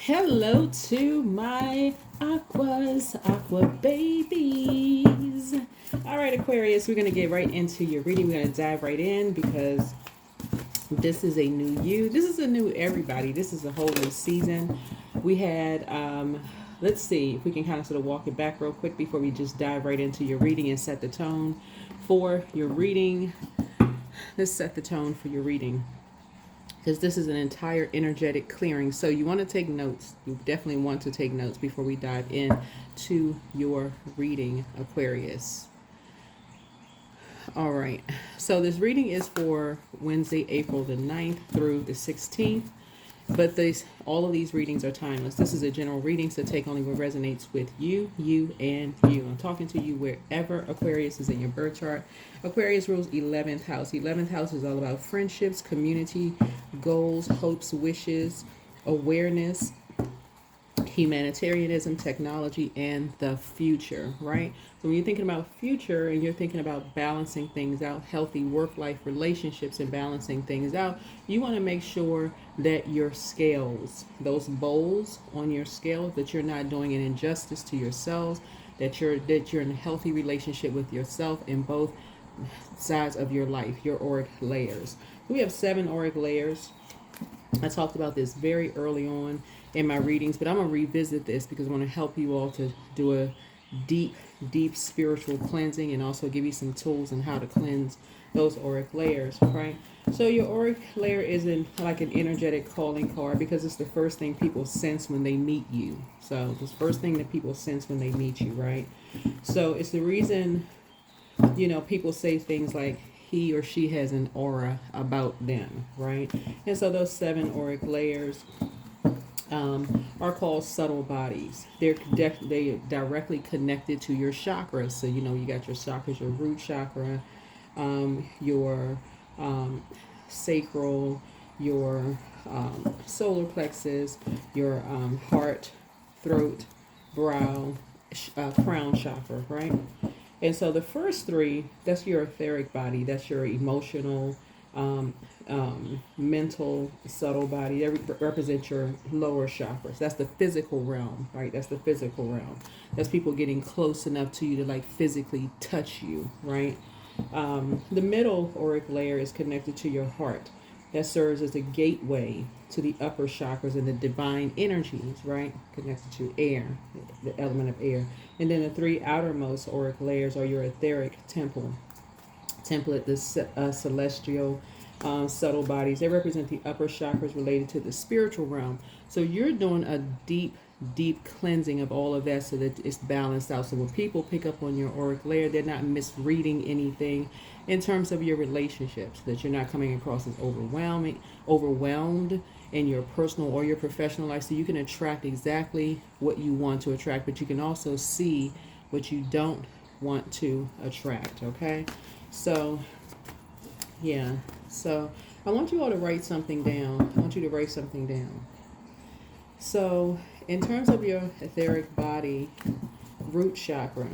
Hello to my aqua babies. All right, Aquarius, we're going to get right into your reading. We're going to dive right in because this is a new you. This is a new everybody. This is a whole new season. We had, let's see if we can kind of sort of walk it back real quick before we just dive right into your reading and set the tone for your reading. Let's set the tone for your reading, because this is an entire energetic clearing. So you want to take notes. You definitely want to take notes before we dive in to your reading, Aquarius. All right. So this reading is for Wednesday, April the 9th through the 16th. But all of these readings are timeless. This is a general reading, so take only what resonates with you, and you. I'm talking to you wherever Aquarius is in your birth chart. Aquarius rules 11th house. 11th house is all about friendships, community, goals, hopes, wishes, awareness, humanitarianism, technology, and the future, right? So when you're thinking about future and you're thinking about balancing things out, healthy work-life relationships and balancing things out, you want to make sure that your scales, those bowls on your scales, that you're not doing an injustice to yourselves, that you're in a healthy relationship with yourself in both sides of your life, your auric layers. We have 7 auric layers. I talked about this very early on in my readings, but I'm going to revisit this because I want to help you all to do a deep spiritual cleansing and also give you some tools on how to cleanse those auric layers, right? So your auric layer isn't like an energetic calling card because it's the first thing people sense when they meet you. So it's the first thing that people sense when they meet you, right? So it's the reason, people say things like, he or she has an aura about them, right? And so those 7 auric layers are called subtle bodies. They directly connected to your chakras. So you got your chakras, your root chakra, your sacral, your solar plexus, your heart, throat, brow, crown chakra, right? And so the first 3, that's your etheric body. That's your emotional, mental, subtle body. That represents your lower chakras. That's the physical realm, right? That's the physical realm. That's people getting close enough to you to like physically touch you, right? The middle auric layer is connected to your heart. That serves as a gateway to the upper chakras and the divine energies, right? Connected to air, the element of air. And then the 3 outermost auric layers are your etheric template, the celestial, subtle bodies. They represent the upper chakras related to the spiritual realm. So you're doing a deep cleansing of all of that so that it's balanced out. So when people pick up on your auric layer, they're not misreading anything in terms of your relationships, that you're not coming across as overwhelmed in your personal or your professional life. So you can attract exactly what you want to attract, but you can also see what you don't want to attract, okay? So yeah, so I want you all to write something down. I want you to write something down. So in terms of your etheric body, root chakra,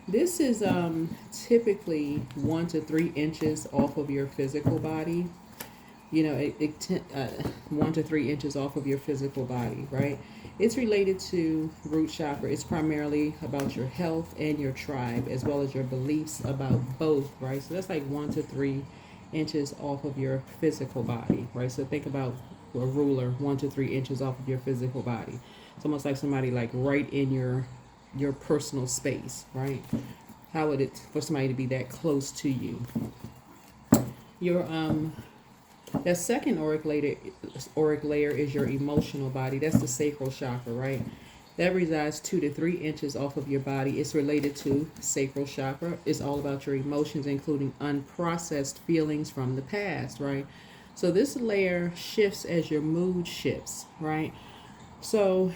this is typically 1 to 3 inches off of your physical body. 1 to 3 inches off of your physical body, right? It's related to root chakra. It's primarily about your health and your tribe, as well as your beliefs about both, right? So that's like 1 to 3 inches off of your physical body, right? So think about a ruler 1 to 3 inches off of your physical body. It's almost like somebody like right in your personal space, right? How would it for somebody to be that close to you? Your that second auric layer is your emotional body. That's the sacral chakra, right? That resides 2 to 3 inches off of your body. It's related to sacral chakra. It's all about your emotions, including unprocessed feelings from the past, right? So this layer shifts as your mood shifts, right? So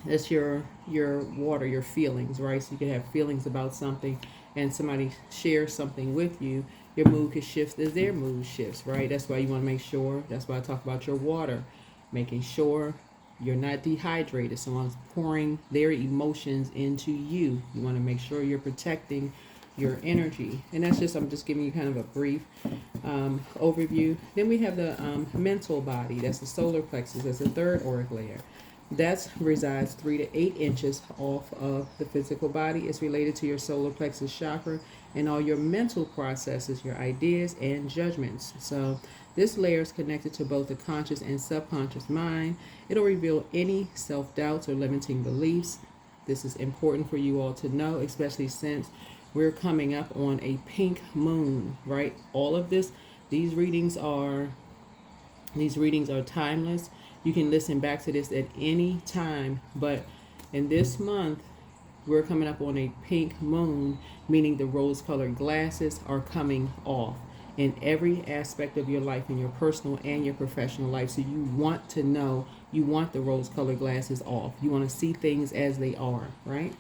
that's your water, your feelings, right? So you can have feelings about something and somebody shares something with you, your mood could shift as their mood shifts, right? That's why you want to make sure, that's why I talk about your water, making sure you're not dehydrated. Someone's pouring their emotions into you. You want to make sure you're protecting your energy. And that's just, I'm just giving you kind of a brief overview. Then we have the mental body. That's the solar plexus. That's the third auric layer. That resides 3 to 8 inches off of the physical body. It's related to your solar plexus chakra and all your mental processes, your ideas and judgments. So this layer is connected to both the conscious and subconscious mind. It'll reveal any self-doubts or limiting beliefs. This is important for you all to know, especially since we're coming up on a pink moon, right? All of this, these readings are timeless. You can listen back to this at any time, but in this month, we're coming up on a pink moon, meaning the rose-colored glasses are coming off in every aspect of your life, in your personal and your professional life. So you want to know, you want the rose-colored glasses off. You want to see things as they are, right?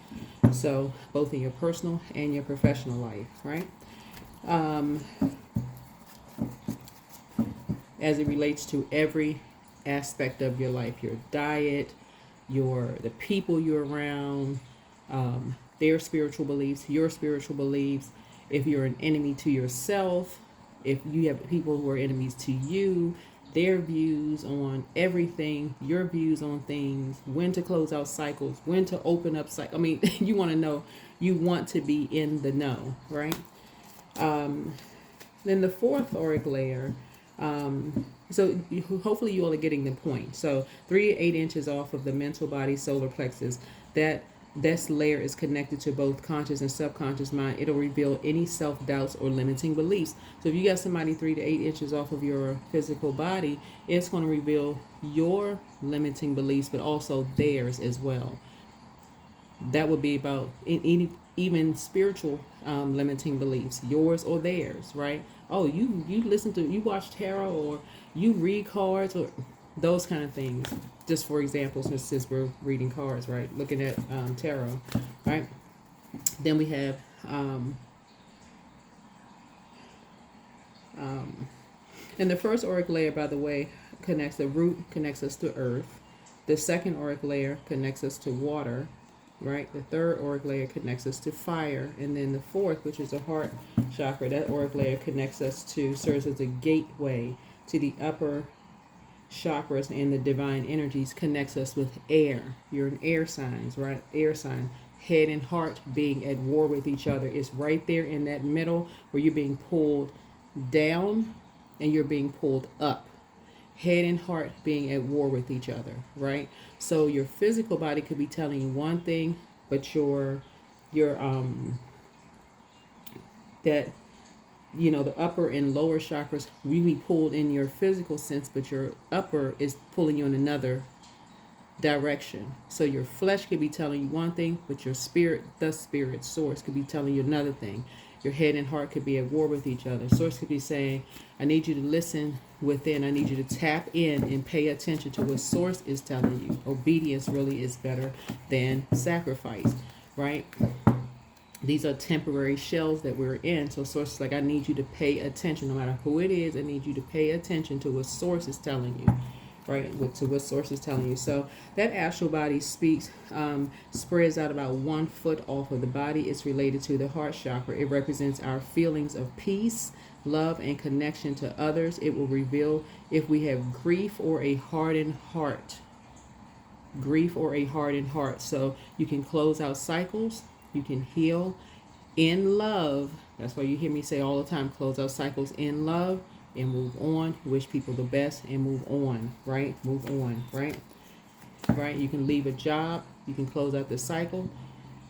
So both in your personal and your professional life, right? As it relates to every aspect of your life, your diet, the people you're around, their spiritual beliefs, your spiritual beliefs. If you're an enemy to yourself, if you have people who are enemies to you, their views on everything, your views on things, when to close out cycles, when to open up cycles. I mean, you want to know, you want to be in the know, right? Then the fourth auric layer, hopefully you all are getting the point. So 3 to 8 inches off of the mental body solar plexus, this layer is connected to both conscious and subconscious mind. It'll reveal any self-doubts or limiting beliefs. So if you got somebody 3 to 8 inches off of your physical body, it's going to reveal your limiting beliefs, but also theirs as well. That would be about even spiritual limiting beliefs, yours or theirs, right? Oh, you watch tarot, or you read cards, or those kind of things. Just for example, since we're reading cards, right? Looking at tarot, right? Then we have and the first auric layer, by the way, connects the root, connects us to earth. The second auric layer connects us to water, right? The third auric layer connects us to fire, and then the fourth, which is the heart chakra, that auric layer connects us to, serves as a gateway to the upper chakras and the divine energies, connects us with air. You're an air signs, right? Air sign. Head and heart being at war with each other is right there in that middle where you're being pulled down and you're being pulled up. Head and heart being at war with each other, right? So your physical body could be telling you one thing, but your the upper and lower chakras really pulled in your physical sense, but your upper is pulling you in another direction. So your flesh could be telling you one thing, but your spirit, the spirit source, could be telling you another thing. Your head and heart could be at war with each other. Source could be saying, I need you to listen within. I need you to tap in and pay attention to what source is telling you. Obedience really is better than sacrifice, right? These are temporary shells that we're in. So source is like, I need you to pay attention. No matter who it is, I need you to pay attention to what source is telling you, right? To what source is telling you. So that astral body spreads out about 1 foot off of the body. It's related to the heart chakra. It represents our feelings of peace, love, and connection to others. It will reveal if we have grief or a hardened heart. Grief or a hardened heart. So you can close out cycles. You can heal in love. That's why you hear me say all the time, close out cycles in love and move on. Wish people the best and move on, right? Move on, right? Right? You can leave a job. You can close out the cycle.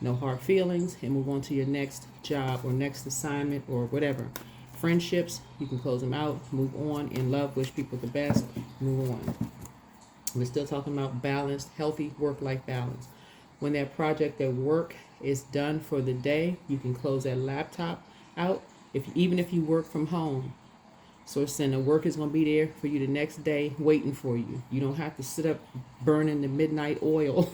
No hard feelings and move on to your next job or next assignment or whatever. Friendships, you can close them out, move on. In love, wish people the best, move on. We're still talking about balanced, healthy work-life balance. When that project at work is done for the day, you can close that laptop out. Even if you work from home, so it's saying the work is going to be there for you the next day, waiting for you. You don't have to sit up burning the midnight oil,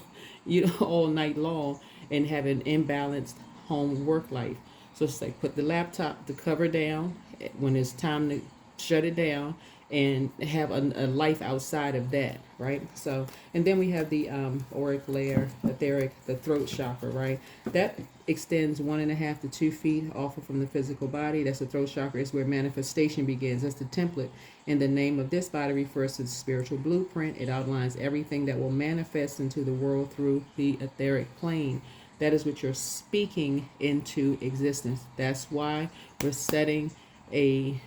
all night long, and have an imbalanced home work life. So it's like put the laptop, the cover down when it's time to shut it down, and have a life outside of that, right? So, and then we have the auric layer, the throat chakra, right? That extends 1.5 to 2 feet off from the physical body. That's the throat chakra. Is where manifestation begins. That's the template. And the name of this body refers to the spiritual blueprint. It outlines everything that will manifest into the world through the etheric plane. That is what you're speaking into existence. That's why we're setting a,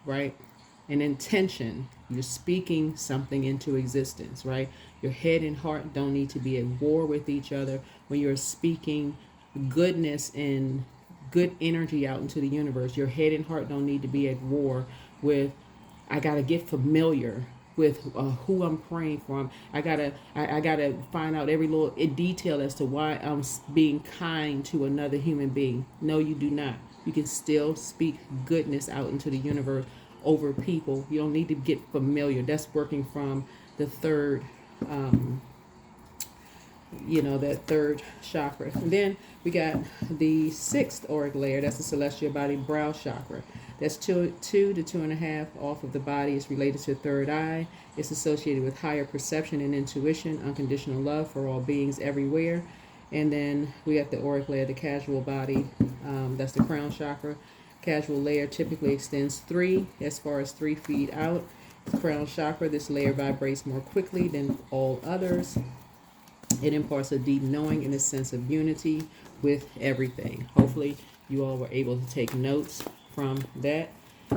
right, an intention. You're speaking something into existence, right? Your head and heart don't need to be at war with each other when you're speaking goodness and good energy out into the universe. Your head and heart don't need to be at war with, I gotta get familiar with who I'm praying for. I gotta find out every little detail as to why I'm being kind to another human being. No, you do not. You can still speak goodness out into the universe over people. You don't need to get familiar. That's working from the third, that third chakra. And then we got the 6th auric layer. That's the celestial body brow chakra. That's 2 to 2.5 off of the body. It's related to the third eye. It's associated with higher perception and intuition, unconditional love for all beings everywhere. And then we got the auric layer, the casual body. That's the crown chakra. Casual layer typically extends 3 feet out. The crown chakra, this layer vibrates more quickly than all others. It imparts a deep knowing and a sense of unity with everything. Hopefully you all were able to take notes from that.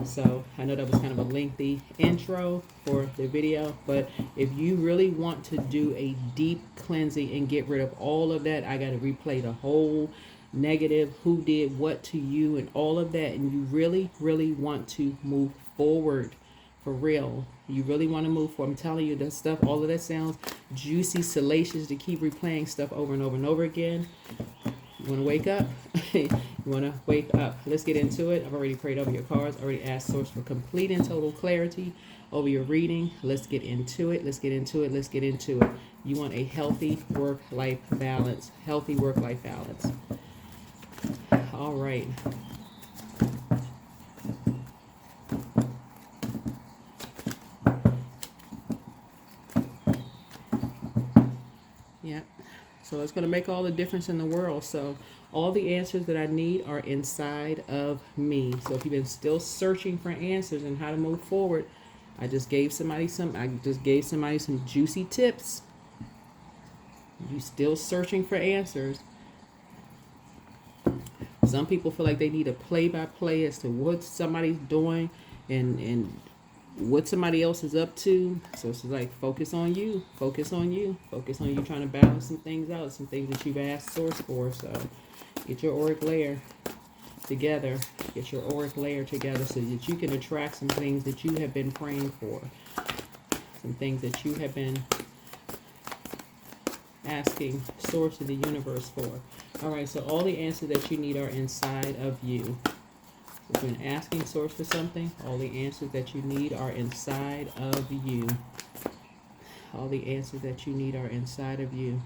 So I know that was kind of a lengthy intro for the video, but if you really want to do a deep cleansing and get rid of all of that, I got to replay the whole negative, who did what to you and all of that, and you really, really want to move forward for real. You really want to move forward. I'm telling you, that stuff, all of that sounds juicy, salacious to keep replaying stuff over and over and over again. You want to wake up? You want to wake up. Let's get into it. I've already prayed over your cards. Already asked Source for complete and total clarity over your reading. Let's get into it. Let's get into it. Let's get into it. You want a healthy work-life balance. Healthy work-life balance. All right. Yeah. So it's going to make all the difference in the world. So all the answers that I need are inside of me. So if you've been still searching for answers and how to move forward, I just gave somebody some juicy tips. You still searching for answers. Some people feel like they need a play-by-play as to what somebody's doing and what somebody else is up to. So it's like, focus on you, focus on you, focus on you trying to balance some things out, some things that you've asked Source for. So get your auric layer together, get your auric layer together so that you can attract some things that you have been praying for, some things that you have been asking Source of the universe for. All right, so all the answers that you need are inside of you. If you've been asking Source for something, all the answers that you need are inside of you. All the answers that you need are inside of you.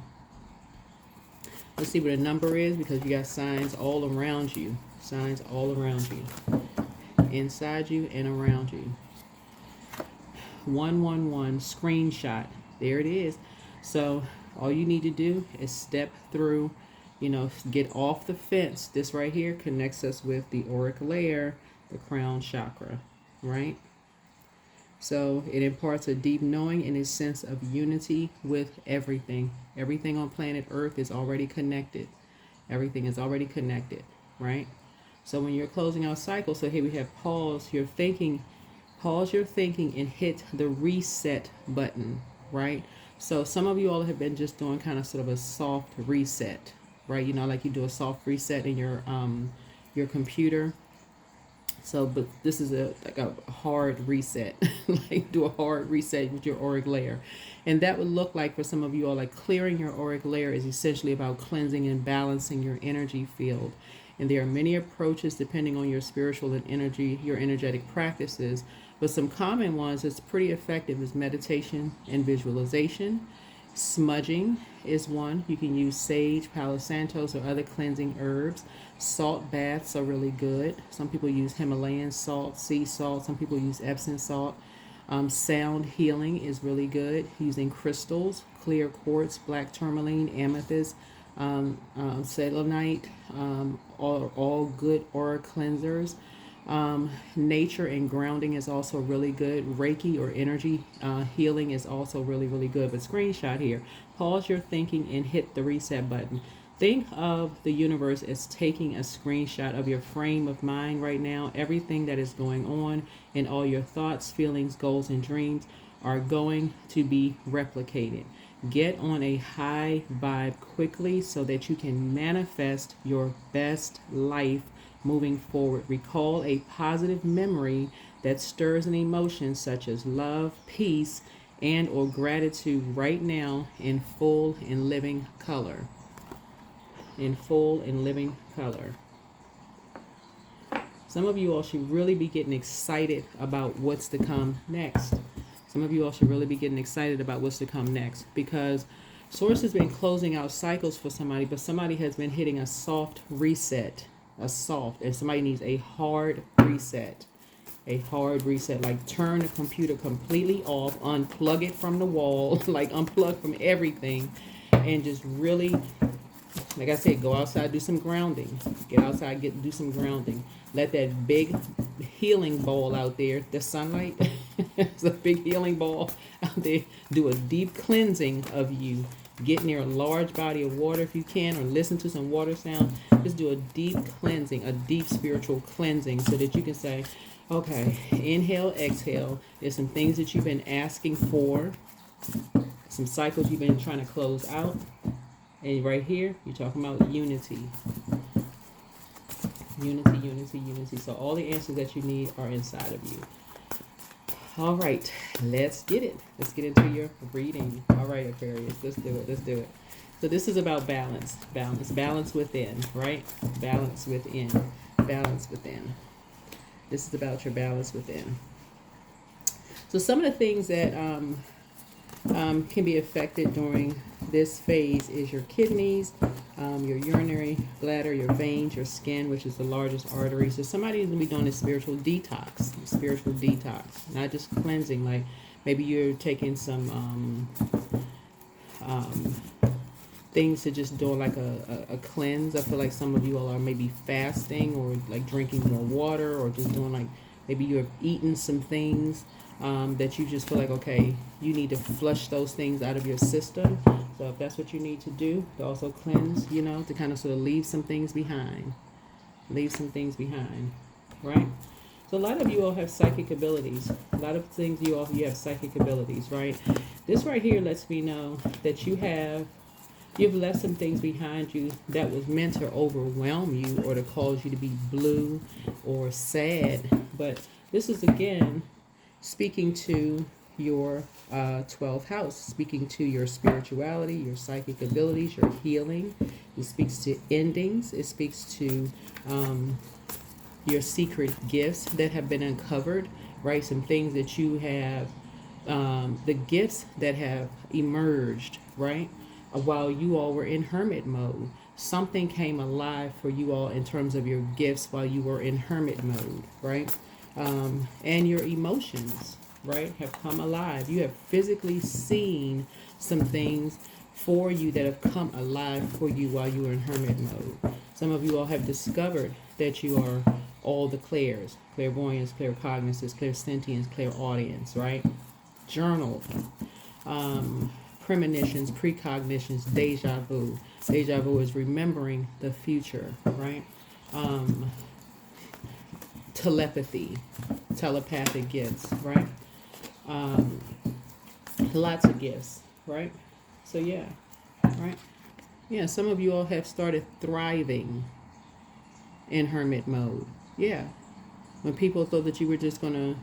Let's see what a number is, because you got signs all around you. Signs all around you. Inside you and around you. 111 screenshot. There it is. So all you need to do is step through, get off the fence. This right here connects us with the auric layer, the crown chakra, right? So it imparts a deep knowing and a sense of unity with everything. Everything on planet Earth is already connected. Everything is already connected, right? So when you're closing out cycles, so here we have pause your thinking and hit the reset button, right? So some of you all have been just doing kind of sort of a soft reset, right? Like you do a soft reset in your computer. So, but this is like a hard reset, like do a hard reset with your auric layer. And that would look like, for some of you all, like clearing your auric layer is essentially about cleansing and balancing your energy field. And there are many approaches depending on your spiritual and your energetic practices. But some common ones that's pretty effective is meditation and visualization. Smudging is one. You can use sage, Palo Santos, or other cleansing herbs. Salt baths are really good. Some people use Himalayan salt, sea salt. Some people use Epsom salt. Sound healing is really good. Using crystals, clear quartz, black tourmaline, amethyst, selenite, all good aura cleansers. Nature and grounding is also really good. Reiki or energy healing is also really, really good. But screenshot here. Pause your thinking and hit the reset button. Think of the universe as taking a screenshot of your frame of mind right now. Everything that is going on and all your thoughts, feelings, goals, and dreams are going to be replicated. Get on a high vibe quickly so that you can manifest your best life moving forward. Recall a positive memory that stirs an emotion such as love, peace, and or gratitude right now in full and living color. In full and living color. Some of you all should really be getting excited about what's to come next. Some of you all should really be getting excited about what's to come next, because Source has been closing out cycles for somebody, but somebody has been hitting a soft reset. And somebody needs a hard reset. A hard reset, like turn the computer completely off, unplug it from the wall, like unplug from everything, and just really, like I said, go outside, do some grounding. Get outside, do some grounding. Let that big healing ball out there, the sunlight, it's a big healing ball out there. Do a deep cleansing of you. Get near a large body of water if you can, or listen to some water sound. Just do a deep cleansing, a deep spiritual cleansing, so that you can say, okay, inhale, exhale. There's some things that you've been asking for, some cycles you've been trying to close out. And right here, you're talking about unity. Unity, unity, unity. So all the answers that you need are inside of you. All right, let's get it. Let's get into your reading. All right, Aquarius, let's do it. Let's do it. So this is about balance. Balance within, right? Balance within. Balance within. This is about your balance within. So some of the things that can be affected during this phase is your kidneys, your urinary bladder, your veins, your skin, which is the largest artery. So somebody is going to be doing a spiritual detox, not just cleansing. Like maybe you're taking some things to just do like a cleanse. I feel like some of you all are maybe fasting, or like drinking more water, or just doing like, maybe you're eating some things that you just feel like, okay, you need to flush those things out of your system. So if that's what you need to do, to also cleanse, to kind of sort of leave some things behind. Right? So a lot of you all have psychic abilities. A lot of things you have psychic abilities, right? This right here lets me know that you've left some things behind you that was meant to overwhelm you or to cause you to be blue or sad. But this is, again, speaking to your 12th house, speaking to your spirituality, your psychic abilities, your healing. It speaks to endings. It speaks to your secret gifts that have been uncovered, right? Some things that you have, the gifts that have emerged, right? While you all were in hermit mode. Something came alive for you all in terms of your gifts while you were in hermit mode, right? And your emotions, right, have come alive. You have physically seen some things for you that have come alive for you while you were in hermit mode. Some of you all have discovered that you are all the clairs, clairvoyance, claircognizance, clairsentience, clairaudience, right? Journal, premonitions, precognitions, deja vu. Deja vu is remembering the future, right? Telepathy, telepathic gifts, right? Lots of gifts, right? So yeah, right? Yeah, some of you all have started thriving in hermit mode. Yeah. When people thought that you were just gonna,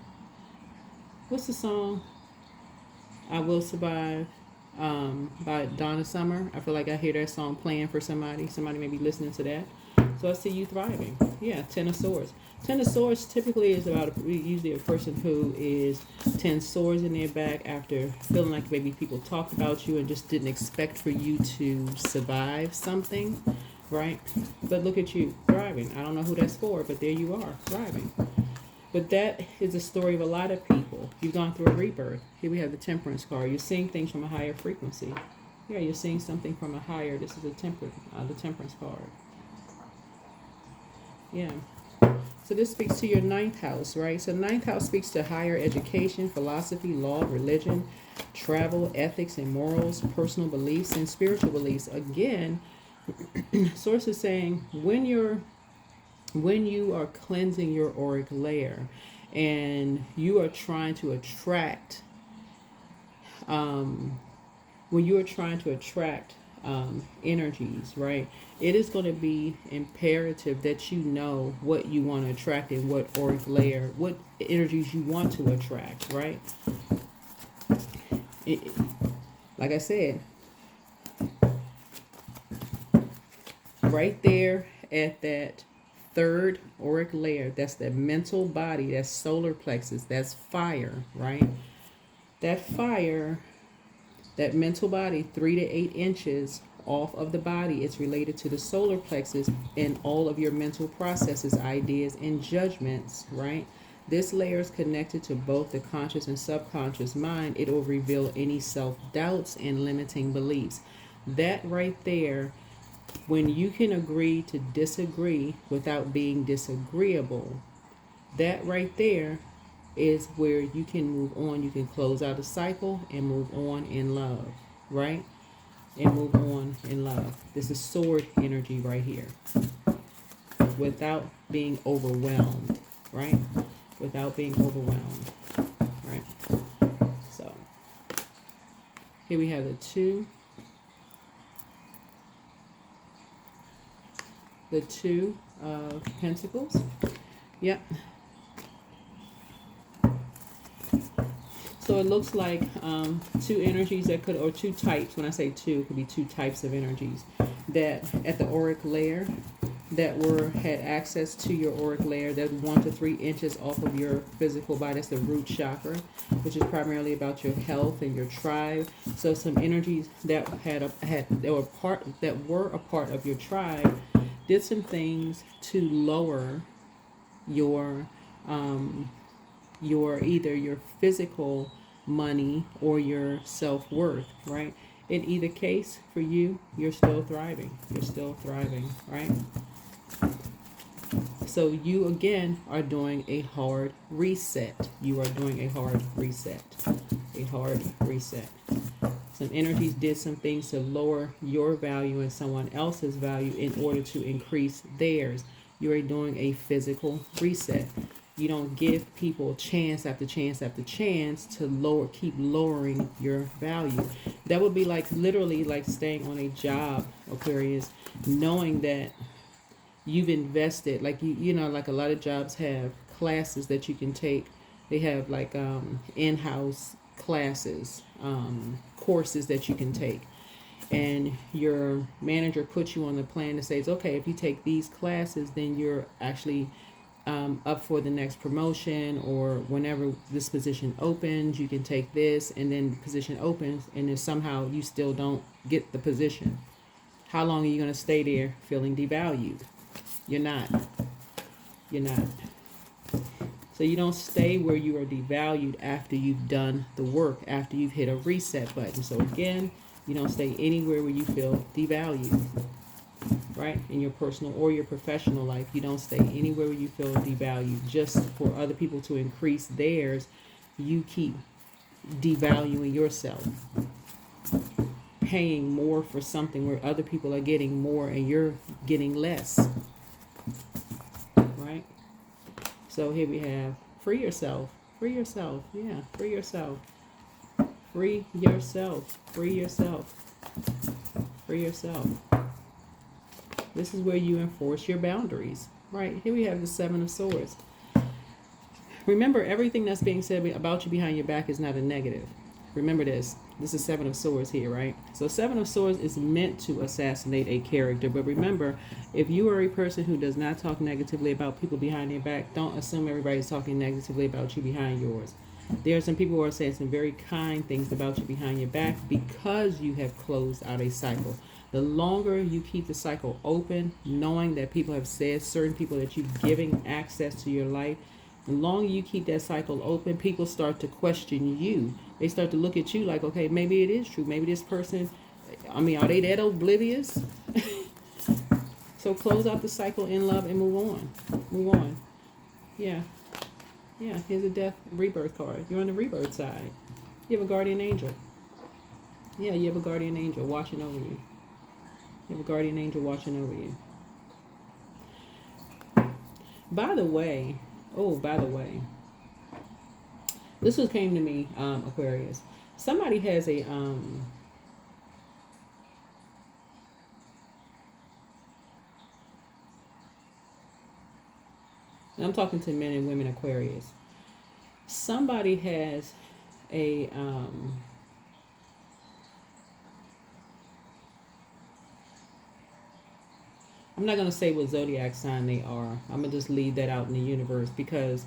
what's the song? I Will Survive, by Donna Summer. I feel like I hear that song playing for somebody. Somebody may be listening to that. So I see you thriving. Yeah, Ten of Swords. Ten of Swords typically is about usually a person who is 10 swords in their back after feeling like maybe people talked about you and just didn't expect for you to survive something, right? But look at you thriving. I don't know who that's for, but there you are, thriving. But that is a story of a lot of people. You've gone through a rebirth. Here we have the Temperance card. You're seeing things from a higher frequency. Yeah, you're seeing something from a higher. This is the Temperance card. Yeah. So this speaks to your ninth house, right? So ninth house speaks to higher education, philosophy, law, religion, travel, ethics and morals, personal beliefs, and spiritual beliefs. Again, source is saying when you are cleansing your auric layer and you are trying to attract when you are trying to attract energies, right? It is going to be imperative that you know what you want to attract and what auric layer, what energies you want to attract, right? Like I said, right there at that third auric layer, that's the mental body, that's solar plexus, that's fire, right? That fire, that mental body, 3 to 8 inches off of the body, it's related to the solar plexus and all of your mental processes, ideas, and judgments, right? This layer is connected to both the conscious and subconscious mind. It will reveal any self-doubts and limiting beliefs. That right there, when you can agree to disagree without being disagreeable, that right there is where you can move on. You can close out a cycle and move on in love, right? And move on in love. This is sword energy right here. Without being overwhelmed, right? Without being overwhelmed, right? So, here we have the two of Pentacles. Yep. So it looks like two energies that could, or two types, when I say two, it could be two types of energies that at the auric layer that had access to your auric layer, that 1 to 3 inches off of your physical body. That's the root chakra, which is primarily about your health and your tribe. So some energies that were a part of your tribe did some things to lower your either your physical money or your self-worth, right? In either case, for you, you're still thriving. You're still thriving, right? So you, again, are doing a hard reset. You are doing a hard reset. A hard reset. Some energies did some things to lower your value and someone else's value in order to increase theirs. You are doing a physical reset. You don't give people chance after chance after chance to keep lowering your value. That would be like literally like staying on a job, Aquarius, knowing that you've invested, like you know, like a lot of jobs have classes that you can take. They have like in-house classes, courses that you can take. And your manager puts you on the plan that says, okay, if you take these classes, then you're actually up for the next promotion, or whenever this position opens, you can take this, and then the position opens, and then somehow you still don't get the position. How long are you going to stay there feeling devalued? You're not. You're not. So you don't stay where you are devalued after you've done the work, after you've hit a reset button. So again, you don't stay anywhere where you feel devalued, right? In your personal or your professional life, you don't stay anywhere where you feel devalued. Just for other people to increase theirs, you keep devaluing yourself, paying more for something where other people are getting more and you're getting less, right? So here we have free yourself. Free yourself. Yeah, free yourself. Free yourself. Free yourself. Free yourself. This is where you enforce your boundaries, right? Here we have the Seven of Swords. Remember, everything that's being said about you behind your back is not a negative. Remember this. This is Seven of Swords here, right? So Seven of Swords is meant to assassinate a character. But remember, if you are a person who does not talk negatively about people behind their back, don't assume everybody's talking negatively about you behind yours. There are some people who are saying some very kind things about you behind your back because you have closed out a cycle. The longer you keep the cycle open, knowing that people have said, certain people that you're giving access to your life, The longer you keep that cycle open, people start to question you. They start to look at you like, okay, maybe it is true. Maybe this person, I mean, are they that oblivious? So close out the cycle in love and move on. Move on. Yeah. Yeah, here's a death rebirth card. You're on the rebirth side. You have a guardian angel. Yeah, you have a guardian angel watching over you. You have a guardian angel watching over you. By the way, this was came to me, Aquarius. Somebody has a and I'm talking to men and women Aquarius. Somebody has a I'm not going to say what zodiac sign they are. I'm going to just leave that out in the universe, because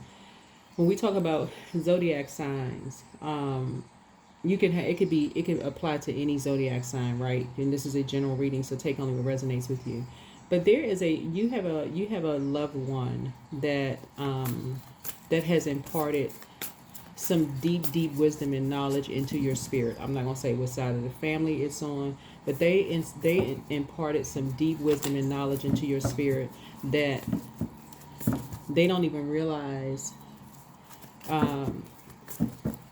when we talk about zodiac signs, you can it could apply to any zodiac sign, right? And this is a general reading, so take only what resonates with you. But there is you have a loved one that that has imparted some deep wisdom and knowledge into your spirit. I'm not going to say what side of the family it's on, but they imparted some deep wisdom and knowledge into your spirit that they don't even realize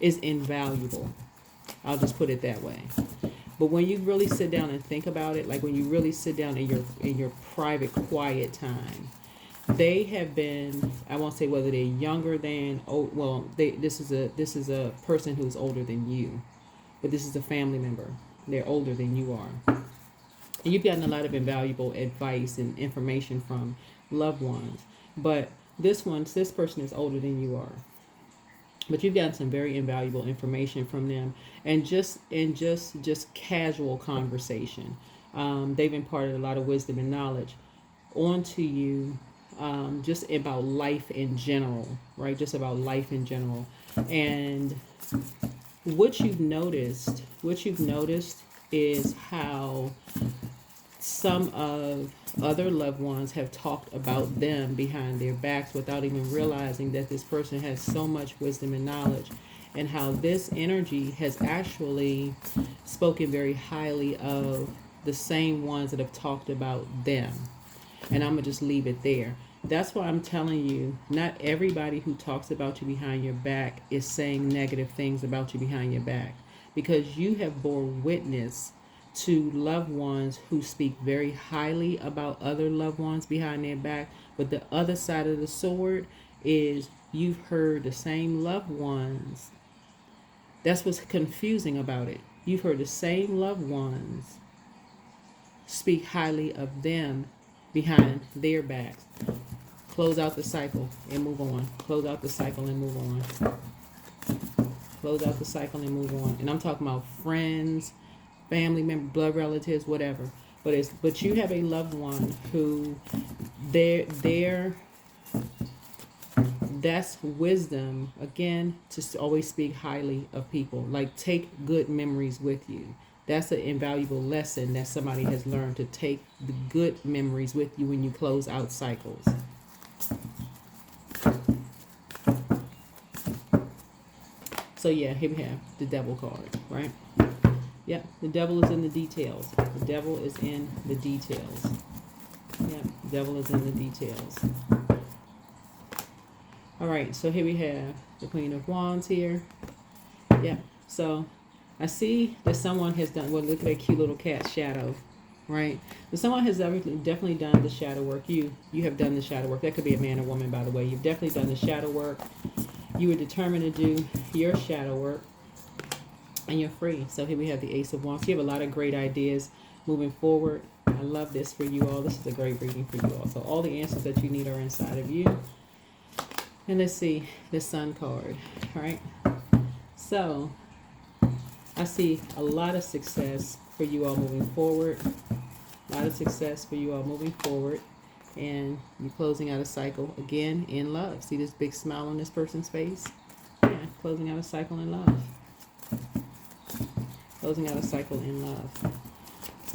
is invaluable. I'll just put it that way. But when you really sit down and think about it, like when you really sit down in your private, quiet time, they have been, I won't say whether they're younger than, this is a person who's older than you, but this is a family member. They're older than you are. And you've gotten a lot of invaluable advice and information from loved ones. But this person is older than you are. But you've gotten some very invaluable information from them, and just casual conversation. They've imparted a lot of wisdom and knowledge onto you, just about life in general, right? Just about life in general. And what you've noticed is how some of other loved ones have talked about them behind their backs without even realizing that this person has so much wisdom and knowledge, and how this energy has actually spoken very highly of the same ones that have talked about them. And I'm going to just leave it there. That's why I'm telling you, not everybody who talks about you behind your back is saying negative things about you behind your back, because you have bore witness to loved ones who speak very highly about other loved ones behind their back. But the other side of the sword is you've heard the same loved ones. That's what's confusing about it. You've heard the same loved ones speak highly of them behind their backs. Close out the cycle and move on. Close out the cycle and move on. Close out the cycle and move on. And I'm talking about friends, family members, blood relatives, whatever. But you have a loved one who that's wisdom, again, to always speak highly of people. Like, take good memories with you. That's an invaluable lesson that somebody has learned, to take the good memories with you when you close out cycles. So yeah, here we have the devil card, right? Yeah, the devil is in the details. The devil is in the details. Yeah, the devil is in the details. All right, so here we have the Queen of Wands here. Yeah, so I see that someone has done, well, look at that cute little cat shadow, right? But someone has definitely done the shadow work. You have done the shadow work. That could be a man or woman, by the way. You've definitely done the shadow work. You were determined to do your shadow work, and you're free. So here we have the Ace of Wands. You have a lot of great ideas moving forward. I love this for you all. This is a great reading for you all. So all the answers that you need are inside of you. And let's see the Sun card. All right. So I see a lot of success for you all moving forward. A lot of success for you all moving forward. And you're closing out a cycle again in love. See this big smile on this person's face? Yeah, closing out a cycle in love. Closing out a cycle in love.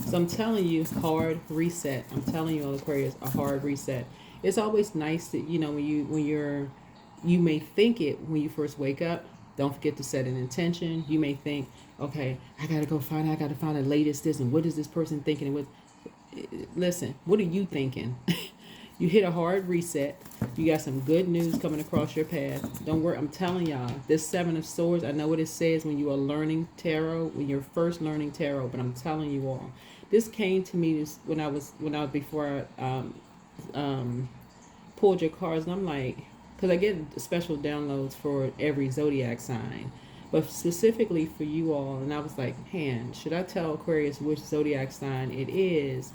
So I'm telling you, hard reset. I'm telling you, all Aquarius, a hard reset. It's always nice that, you know, when you're You may think it when you first wake up. Don't forget to set an intention. You may think, okay, I gotta go find. I gotta find the latest this, and what is this person thinking? And what? Listen, what are you thinking? You hit a hard reset. You got some good news coming across your path. Don't worry, I'm telling y'all, this Seven of Swords, I know what it says when you are learning tarot, when you're first learning tarot, but I'm telling you all, this came to me when I was before I pulled your cards, and I'm like, because I get special downloads for every zodiac sign, but specifically for you all, and I was like, man, should I tell Aquarius which zodiac sign it is?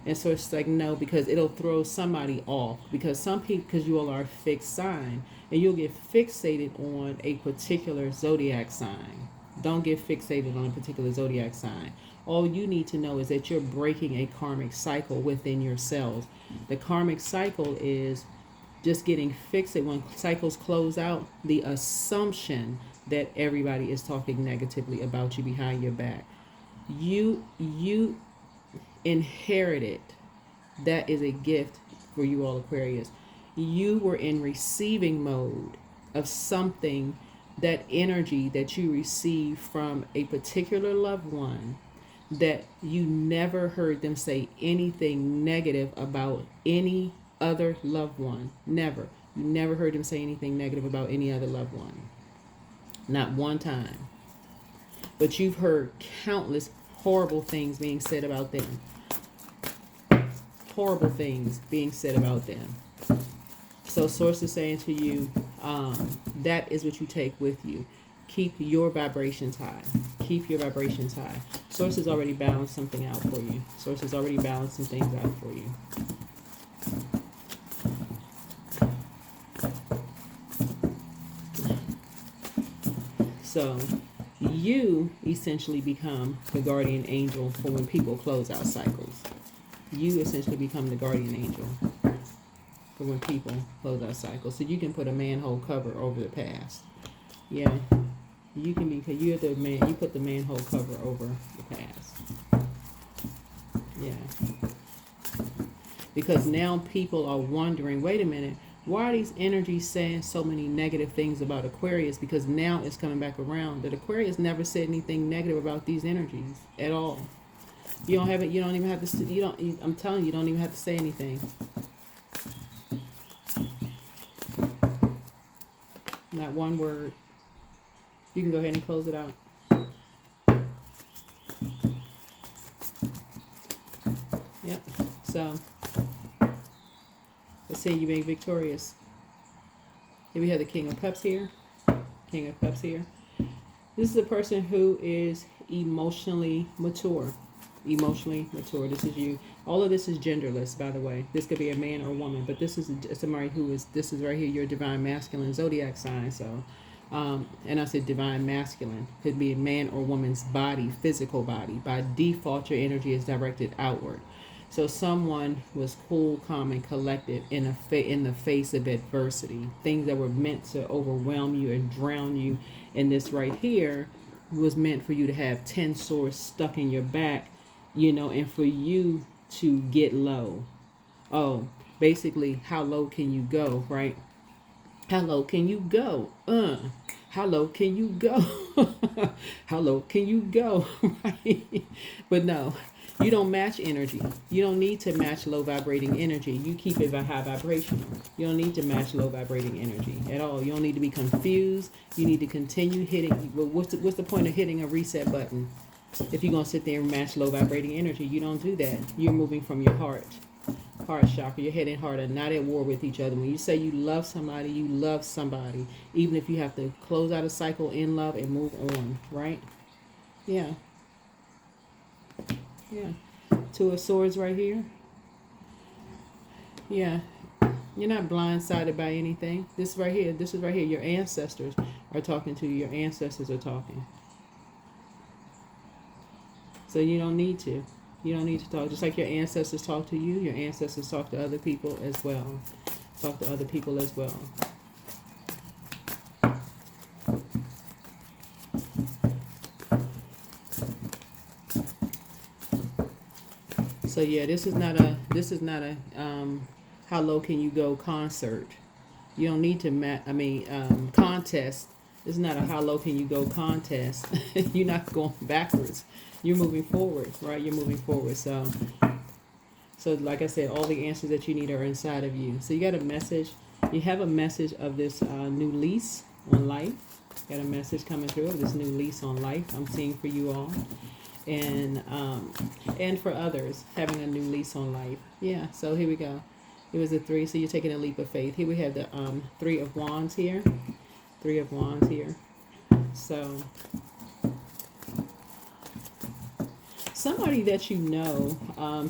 And so it's like, no, because it'll throw somebody off. Because some people, because you all are a fixed sign, and you'll get fixated on a particular zodiac sign. Don't get fixated on a particular zodiac sign. All you need to know is that you're breaking a karmic cycle within yourselves. The karmic cycle is just getting fixated. When cycles close out, the assumption that everybody is talking negatively about you behind your back. You inherited. That is a gift for you all, Aquarius. You were in receiving mode of something, that energy that you received from a particular loved one, that you never heard them say anything negative about any other loved one. Never. You never heard them say anything negative about any other loved one. Not one time. But you've heard countless horrible things being said about them. Horrible things being said about them. So Source is saying to you, that is what you take with you. Keep your vibrations high. Keep your vibrations high. Source has already balanced something out for you. Source has already balanced some things out for you. So you essentially become the guardian angel for when people close out cycles. You essentially become the guardian angel for when people close out cycles. So you can put a manhole cover over the past. Yeah. You can be, because you're the man, you put the manhole cover over the past. Yeah. Because now people are wondering, wait a minute, why are these energies saying so many negative things about Aquarius? Because now it's coming back around that Aquarius never said anything negative about these energies at all. You don't have it. You don't even have to. You don't. I'm telling you, you don't even have to say anything. Not one word. You can go ahead and close it out. Yep. So let's say you being victorious. Here we have the King of Cups here. King of Cups here. This is a person who is emotionally mature. Emotionally mature. This is you. All of this is genderless, by the way. This could be a man or a woman, but this is somebody who is, this is right here, your divine masculine zodiac sign. So, and I said divine masculine. Could be a man or woman's body, physical body. By default, your energy is directed outward. So someone was cool, calm, and collected in the face of adversity. Things that were meant to overwhelm you and drown you. And this right here was meant for you to have 10 swords stuck in your back, you know, and for you to get low. Oh, basically, how low can you go, right? How low can you go? How low can you go? How low can you go? Right? But no, you don't match energy. You don't need to match low vibrating energy. You keep it high vibrational. You don't need to match low vibrating energy at all. You don't need to be confused. You need to continue hitting. What's the point of hitting a reset button? If you're going to sit there and match low vibrating energy, you don't do that. You're moving from your heart chakra. Your head and heart are not at war with each other. When you say you love somebody, you love somebody. Even if you have to close out a cycle in love and move on, right? Yeah. Yeah. Two of Swords right here. Yeah. You're not blindsided by anything. This right here, your ancestors are talking to you. Your ancestors are talking. So you don't need to. You don't need to talk. Just like your ancestors talk to you, your ancestors talk to other people as well. Talk to other people as well. So yeah, this is not a how low can you go concert. You don't need to contest. It's not a how low can you go contest. You're not going backwards. You're moving forward, right? You're moving forward. So like I said, all the answers that you need are inside of you. So you got a message. You have a message of this new lease on life. Got a message coming through of this new lease on life. I'm seeing for you all, and for others having a new lease on life. Yeah. So here we go. It was a 3. So you're taking a leap of faith. Here we have the 3 of Wands here. 3 of Wands here. So somebody that you know,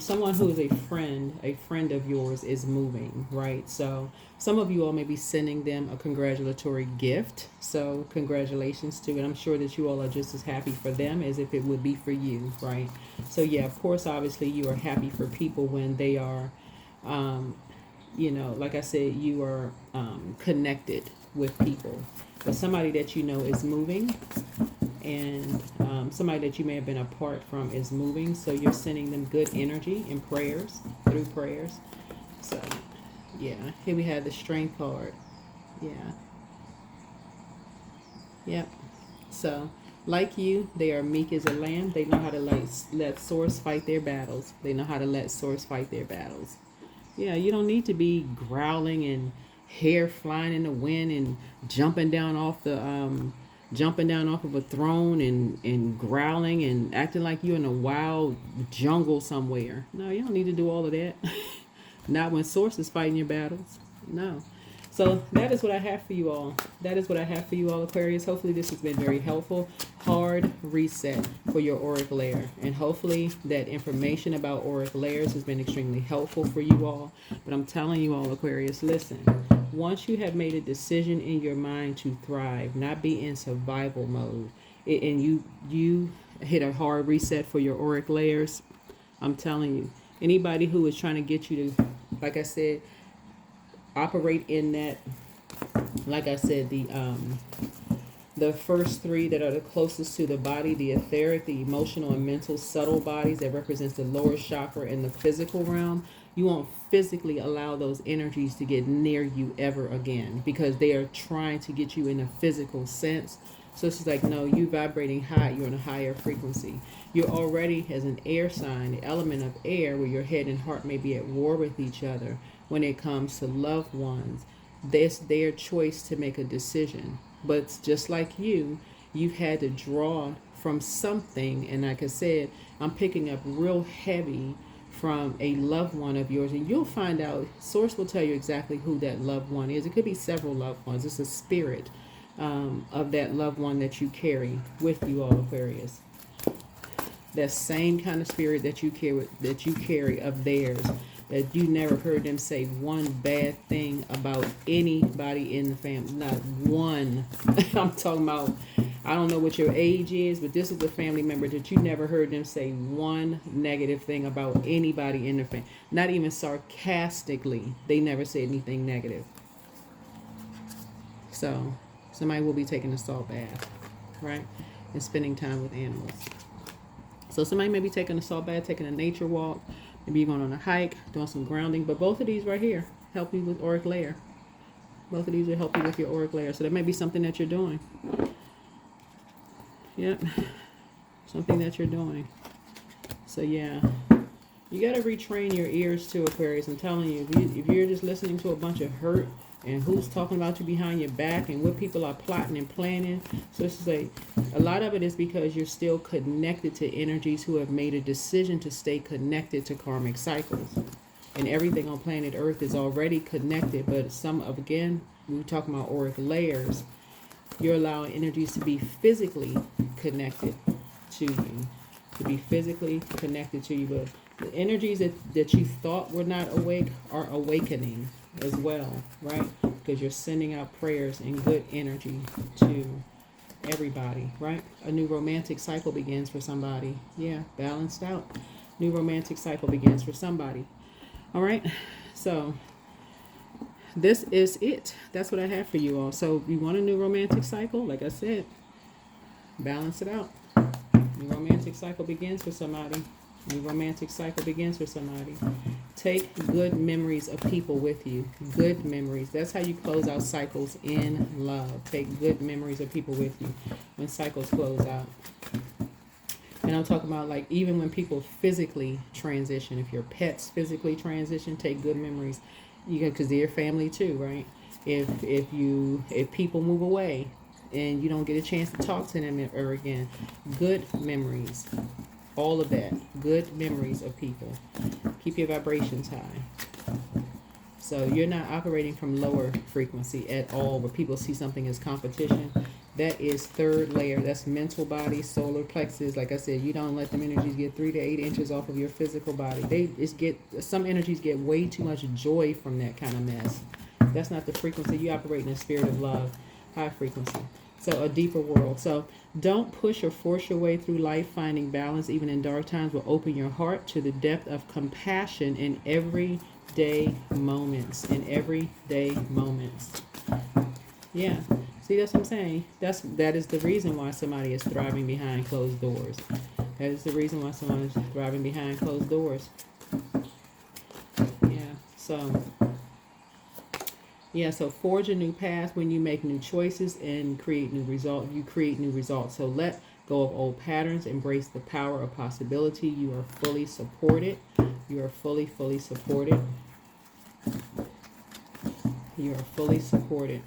someone who is a friend of yours is moving, right? So some of you all may be sending them a congratulatory gift. So congratulations to it. I'm sure that you all are just as happy for them as if it would be for you, right? So yeah, of course, obviously you are happy for people when they are, like I said, you are connected with people. But somebody that you know is moving, and somebody that you may have been apart from is moving. So you're sending them good energy and prayers, through prayers. So yeah, here we have the Strength card. Yeah. Yep. So like you, they are meek as a lamb. They know how to let Source fight their battles. They know how to let Source fight their battles. Yeah, you don't need to be growling and hair flying in the wind and jumping down off of a throne and growling and acting like you're in a wild jungle somewhere. No, you don't need to do all of that. Not when Source is fighting your battles. No. So that is what I have for you all. That is what I have for you all, Aquarius. Hopefully this has been very helpful. Hard reset for your auric layer. And hopefully that information about auric layers has been extremely helpful for you all. But I'm telling you all, Aquarius, listen. Once you have made a decision in your mind to thrive, not be in survival mode, and you hit a hard reset for your auric layers, I'm telling you, anybody who is trying to get you to, like I said, operate in that, like I said, the first 3 that are the closest to the body, the etheric, the emotional and mental subtle bodies that represents the lower chakra and the physical realm, you won't physically allow those energies to get near you ever again, because they are trying to get you in a physical sense. So it's just like, no, you vibrating high, you're on a higher frequency. You're already, as an air sign, the element of air, where your head and heart may be at war with each other. When it comes to loved ones, it's their choice to make a decision. But just like you've had to draw from something. And like I said, I'm picking up real heavy from a loved one of yours. And you'll find out, Source will tell you exactly who that loved one is. It could be several loved ones. It's a spirit of that loved one that you carry with you all, Aquarius. That same kind of spirit that you carry of theirs, that you never heard them say one bad thing about anybody in the family. Not one. I'm talking about, I don't know what your age is, but this is a family member that you never heard them say one negative thing about anybody in the family. Not even sarcastically. They never said anything negative. So somebody will be taking a salt bath, right? And spending time with animals. So somebody may be taking a salt bath, taking a nature walk. Maybe you're going on a hike, doing some grounding. But both of these right here help you with auric layer. Both of these will help you with your auric layer. So that may be something that you're doing. Yep. Something that you're doing. So yeah. You got to retrain your ears too, Aquarius. I'm telling you, if you're just listening to a bunch of hurt and who's talking about you behind your back and what people are plotting and planning. So it's just like, a lot of it is because you're still connected to energies who have made a decision to stay connected to karmic cycles. And everything on planet Earth is already connected, but again, we were talking about auric layers. You're allowing energies to be physically connected to you. To be physically connected to you. But the energies that you thought were not awake are awakening as well, right? Because you're sending out prayers and good energy to everybody, right? A new romantic cycle begins for somebody. Yeah, balanced out. New romantic cycle begins for somebody. All right, so this is it. That's what I have for you all. So you want a new romantic cycle? Like I said, balance it out. New romantic cycle begins for somebody. Your romantic cycle begins for somebody. Take good memories of people with you. Good memories. That's how you close out cycles in love. Take good memories of people with you when cycles close out. And I'm talking about like even when people physically transition. If your pets physically transition, take good memories. Because they're your family too, right? If people move away and you don't get a chance to talk to them ever again, good memories. All of that. Good memories of people. Keep your vibrations high. So you're not operating from lower frequency at all where people see something as competition. That is third layer. That's mental body, solar plexus. Like I said, you don't let them energies get 3 to 8 inches off of your physical body. Some energies get way too much joy from that kind of mess. That's not the frequency. You operate in a spirit of love, high frequency. So a deeper world. So don't push or force your way through life. Finding balance even in dark times will open your heart to the depth of compassion in everyday moments. In everyday moments. Yeah. See, that's what I'm saying. That is the reason why somebody is thriving behind closed doors. That is the reason why someone is thriving behind closed doors. So forge a new path when you make new choices and create new results. You create new results. So let go of old patterns. Embrace the power of possibility. You are fully supported. You are fully supported. You are fully supported.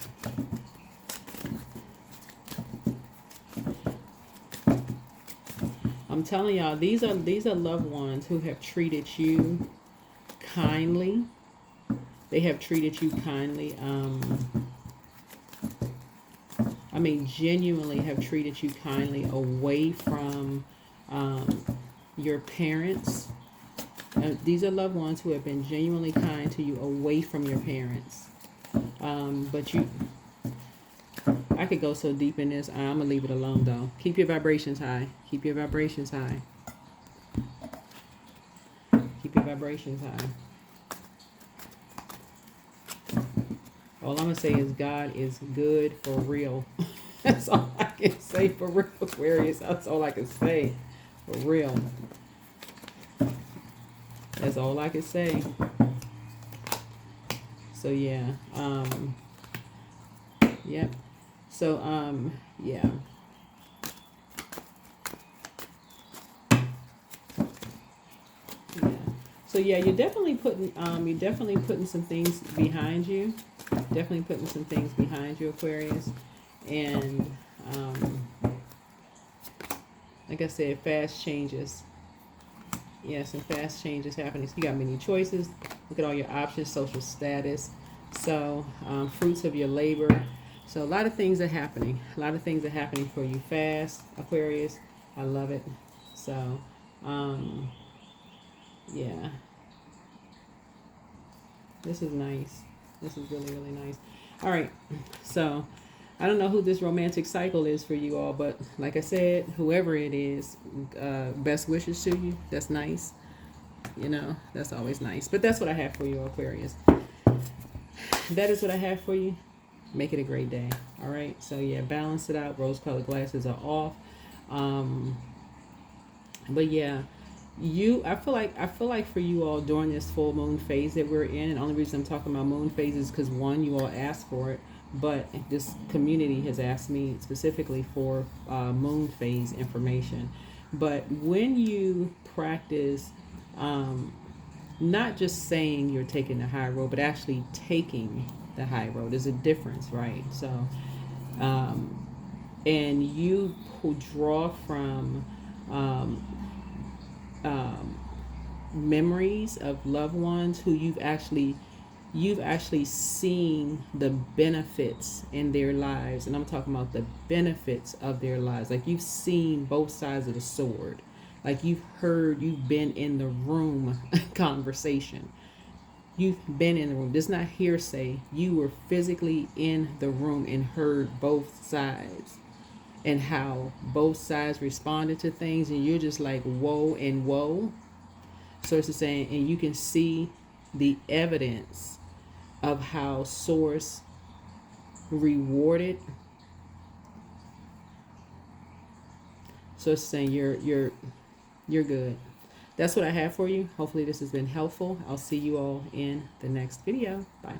I'm telling y'all, these are loved ones who have treated you kindly. They have treated you kindly. Genuinely have treated you kindly away from your parents. These are loved ones who have been genuinely kind to you away from your parents. I could go so deep in this. I'm going to leave it alone, though. Keep your vibrations high. Keep your vibrations high. Keep your vibrations high. All I'm going to say is God is good for real. That's all I can say for real, Aquarius. That's all I can say. For real. That's all I can say. So, yeah. Yep. So, yeah. So yeah, you're definitely putting some things behind you. Definitely putting some things behind you, Aquarius. And like I said, fast changes. Yeah, some fast changes happening. So you got many choices. Look at all your options, social status. So fruits of your labor. So a lot of things are happening. A lot of things are happening for you fast, Aquarius. I love it. So yeah. This is nice. This is really, really nice. All right. So I don't know who this romantic cycle is for you all, but like I said, whoever it is, best wishes to you. That's nice. That's always nice. But that's what I have for you, Aquarius. That is what I have for you. Make it a great day. All right. So yeah, balance it out. Rose-colored glasses are off. But yeah. I feel like for you all during this full moon phase that we're in, and the only reason I'm talking about moon phase is because one, you all asked for it, but this community has asked me specifically for moon phase information. But when you practice, not just saying you're taking the high road, but actually taking the high road, there's a difference, right? So, and you draw from memories of loved ones who you've actually seen the benefits in their lives, and I'm talking about the benefits of their lives. Like you've seen both sides of the sword. Like you've been in the room conversation. You've been in the room. This is not hearsay. You were physically in the room and heard both sides and how both sides responded to things, and you're just like whoa and whoa. So it's saying, and you can see the evidence of how Source rewarded. So it's saying you're good. that's what I have for you. Hopefully this has been helpful. I'll see you all in the next video. Bye.